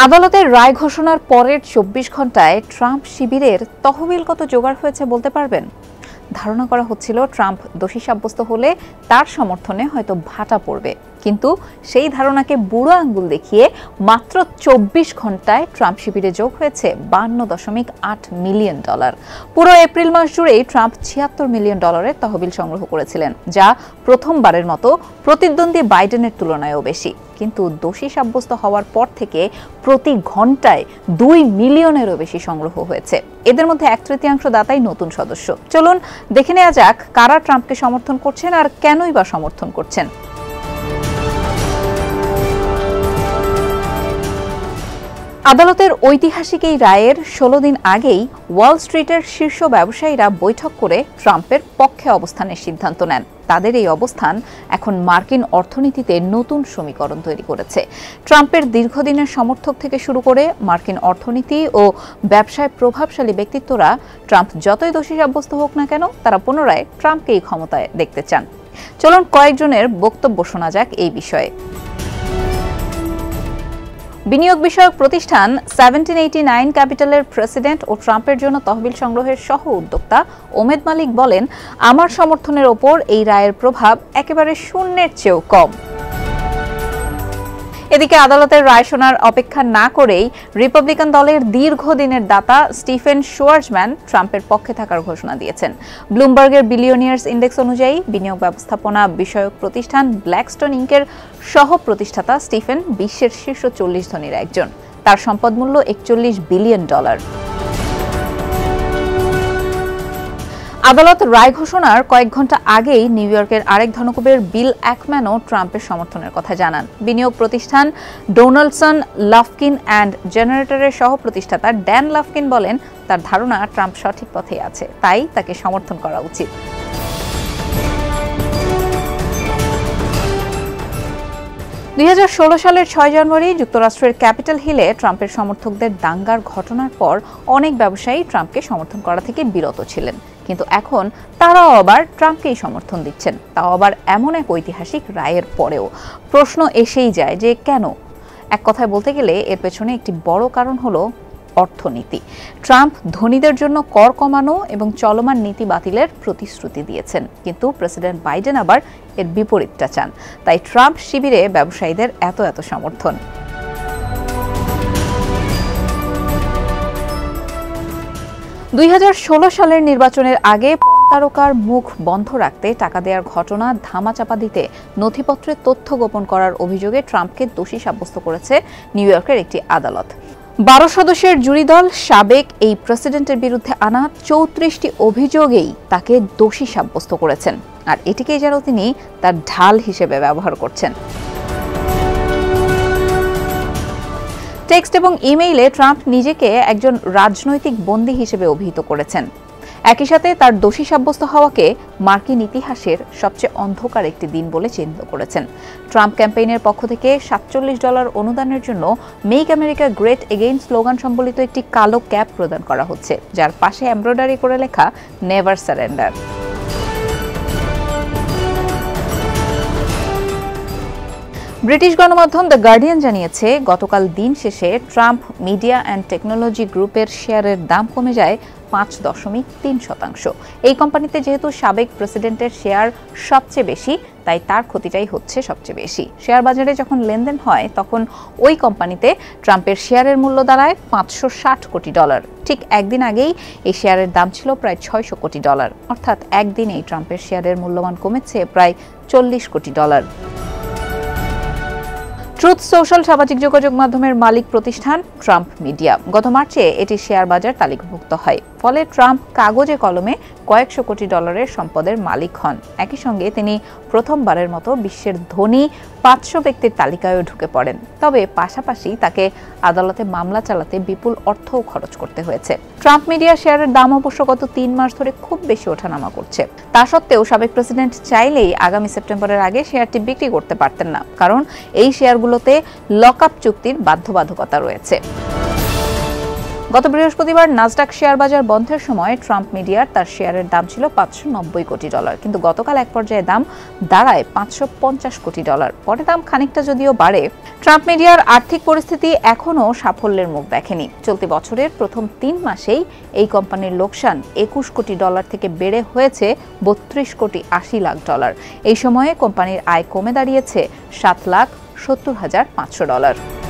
আদালতের রায় ঘোষণার পরের ২৪ ঘন্টায় ট্রাম্প শিবিরের তহবিল কত জোগাড় হয়েছে বলতে পারবেন? ধারণা করা হচ্ছিল ট্রাম্প দোষী সাব্যস্ত হলে তার সমর্থনে হয়তো ভাটা পড়বে, কিন্তু সেই ধারণাকে বুড়ো আঙ্গুল দেখিয়ে মাত্র ২৪ ঘন্টায় ট্রাম্প শিবিরে যোগ হয়েছে $৫২.৮ মিলিয়ন। পুরো এপ্রিল মাস জুড়েই ট্রাম্প $৭৬ মিলিয়ন তহবিল সংগ্রহ করেছিলেন, যা প্রথমবারের মতো প্রতিদ্বন্দ্বী বাইডেনের তুলনায়ও বেশি। কিন্তু দোষী সাব্যস্ত হওয়ার পর থেকে প্রতি ঘন্টায় ২ মিলিয়নেরও বেশি সংগ্রহ হয়েছে। এদের মধ্যে ১/৩ দাতাই নতুন সদস্য। চলুন দেখে নেওয়া যাক কারা ট্রাম্পকে সমর্থন করছেন আর কেনই বা সমর্থন করছেন। আদালতের ঐতিহাসিক এই রায়ের ১৬ দিন আগেই ওয়াল স্ট্রিটের শীর্ষ ব্যবসায়ীরা বৈঠক করে ট্রাম্পের পক্ষে অবস্থানের সিদ্ধান্ত নেন। তাদের এই অবস্থান এখন মার্কিন অর্থনীতিতে নতুন সমীকরণ তৈরি করেছে। ট্রাম্পের দীর্ঘদিনের সমর্থক থেকে শুরু করে মার্কিন অর্থনীতি ও ব্যবসায় প্রভাবশালী ব্যক্তিত্বরা ট্রাম্প যতই দোষী সাব্যস্ত হোক না কেন, তারা পুনরায় ট্রাম্পকেই ক্ষমতায় দেখতে চান। চলুন কয়েকজনের বক্তব্য শোনা যাক এই বিষয়ে। বিনিয়োগ বিষয়ক প্রতিষ্ঠান 1789 ক্যাপিটালের প্রেসিডেন্ট ও ট্রাম্পের জন্য তহবিল সংগ্রহের সহ উদ্যোক্তা ওমেদ মালিক বলেন, আমার সমর্থনের ওপর এই রায়ের প্রভাব একেবারে শূন্যের চেয়েও কম। এদিকে আদালতের রায় শোনার অপেক্ষা না করেই রিপাবলিকান দলের দীর্ঘদিনের দাতা স্টিফেন শোয়ার্জম্যান ট্রাম্পের পক্ষে থাকার ঘোষণা দিয়েছেন। ব্লুমবার্গের বিলিয়নিয়ার্স ইন্ডেক্স অনুযায়ী বিনিয়োগ ব্যবস্থাপনা বিষয়ক প্রতিষ্ঠান ব্ল্যাকস্টোন ইনকের সহ প্রতিষ্ঠাতা স্টিফেন বিশ্বের শীর্ষ ৪০ ধনীর একজন। তার সম্পদ মূল্য $৪১ বিলিয়ন। আদালত রায় ঘোষণার কয়েক ঘন্টা আগেই নিউ ইয়র্কের আরেক ধনকুবের বিল অ্যাকম্যানও ট্রাম্পের সমর্থনের কথা জানান। বিনিয়োগ প্রতিষ্ঠান ডোনাল্ডসন লাফকিন অ্যান্ড জেনারেটরের সহ প্রতিষ্ঠাতা ড্যান লাফকিন বলেন, তার ধারণা ট্রাম্প সঠিক পথে আছে, তাই তাকে সমর্থন করা উচিত। ২০১৬ সালের ৬ জানুয়ারি যুক্তরাষ্ট্রের ক্যাপিটাল হিলে ট্রাম্পের সমর্থকদের দাঙ্গার ঘটনার পর অনেক ব্যবসায়ী ট্রাম্পকে সমর্থন করা থেকে বিরত ছিলেন, কিন্তু এখন তারাও আবার ট্রাম্পকেই সমর্থন দিচ্ছেন, তাও আবার এমন এক ঐতিহাসিক রায়ের পরেও। প্রশ্ন এসেই যায় যে কেন? এক কথায় বলতে গেলে এর পেছনে একটি বড় কারণ হলো অর্থনীতি। ট্রাম্প ধনীদের জন্য কর কমানো এবং চলমান নীতি বাতিলের প্রতিশ্রুতি দিয়েছেন, কিন্তু প্রেসিডেন্ট বাইডেন আবার এর বিপরীতটা চান। তাই ট্রাম্প শিবিরে ব্যবসায়ীদের এত সমর্থন। ২০১৬ সালের নির্বাচনের আগে তারকার মুখ বন্ধ রাখতে টাকা দেওয়ার ঘটনা ধামাচাপা দিতে নথিপত্রে তথ্য গোপন করার অভিযোগে ট্রাম্পকে দোষী সাব্যস্ত করেছে নিউ ইয়র্কের একটি আদালত। ১২ সদস্যের জুরি দল সাবেক এই প্রেসিডেন্টের বিরুদ্ধে আনা ৩৪টি অভিযোগেই তাকে দোষী সাব্যস্ত করেছেন, আর এটিকেই যেন তিনি তার ঢাল হিসেবে ব্যবহার করছেন। টেক্সট এবং ইমেইলে ট্রাম্প নিজেকে একজন রাজনৈতিক বন্দী হিসেবে অভিহিত করেছেন। একই সাথে তার দোষী সাব্যস্ত হওয়াকে মার্কিন ইতিহাসের সবচেয়ে অন্ধকার একটি দিন বলে চিহ্নিত করেছেন। ট্রাম্প ক্যাম্পেইনের পক্ষ থেকে $৪৭ অনুদানের জন্য make America great again slogan সম্বলিত একটি কালো ক্যাপ প্রদান করা হচ্ছে, যার পাশে এমব্রয়ডারি করে লেখা নেভার সারেন্ডার। ব্রিটিশ গণমাধ্যম দ্য গার্ডিয়ান জানিয়েছে, গতকাল দিন শেষে ট্রাম্প মিডিয়া অ্যান্ড টেকনোলজি গ্রুপের শেয়ারের দাম কমে যায় ৫.৩%। এই কোম্পানিতে যেহেতু সাবেক প্রেসিডেন্টের শেয়ার সবচেয়ে বেশি, তাই তার ক্ষতিটাই হচ্ছে সবচেয়ে বেশি। শেয়ার বাজারে যখন লেনদেন হয় তখন ওই কোম্পানিতে ট্রাম্পের শেয়ারের মূল্য দাঁড়ায় $৫৬০ কোটি। ঠিক একদিন আগেই এই শেয়ারের দাম ছিল প্রায় $৬০০ কোটি। অর্থাৎ একদিনেই ট্রাম্পের শেয়ারের মূল্যমান কমেছে প্রায় $৪০ কোটি। ট্রুথ সোশ্যাল সামাজিক যোগাযোগ মাধ্যমের মালিক প্রতিষ্ঠান ট্রাম্প মিডিয়া গত মার্চে এটি শেয়ার বাজার তালিকাভুক্ত হয়। ফলে ট্রাম্প কাগজে কলমে কয়েকশো কোটি ডলারের সম্পদের মালিক হন। একই সঙ্গে তিনি প্রথমবারের মতো বিশ্বের ধনী ৫০০ ব্যক্তির তালিকায়ও ঢুকে পড়েন। তবে পাশাপাশি তাকে আদালতে মামলা চালাতে বিপুল অর্থও খরচ করতে হয়েছে। ট্রাম্প মিডিয়া শেয়ারের দাম অবশ্য গত ৩ মাস ধরে খুব বেশি ওঠানামা করছে। তা সত্ত্বেও সাবেক প্রেসিডেন্ট চাইলেই আগামী সেপ্টেম্বরের আগে শেয়ারটি বিক্রি করতে পারতেন না, কারণ এই শেয়ারগুলোতে লকআপ চুক্তির বাধ্যবাধকতা রয়েছে। গত বৃহস্পতিবার নাসডাক শেয়ার বাজার বন্ধের সময় ট্রাম্প মিডিয়ার তার শেয়ারের দাম ছিল $590 কোটি, কিন্তু গতকাল এক পর্যায়ে দাম দাঁড়ায় $550 কোটি। পরে দাম খানিকটা যদিও বাড়ে। ট্রাম্প মিডিয়ার আর্থিক পরিস্থিতি এখনও সাফল্যের মুখ দেখেনি। চলতি বছরের প্রথম 3 মাসেই এই কোম্পানির লোকসান $21 কোটি থেকে বেড়ে হয়েছে $32 কোটি 80 লাখ। এই সময়ে কোম্পানির আয় কমে দাঁড়িয়েছে $7,70,500।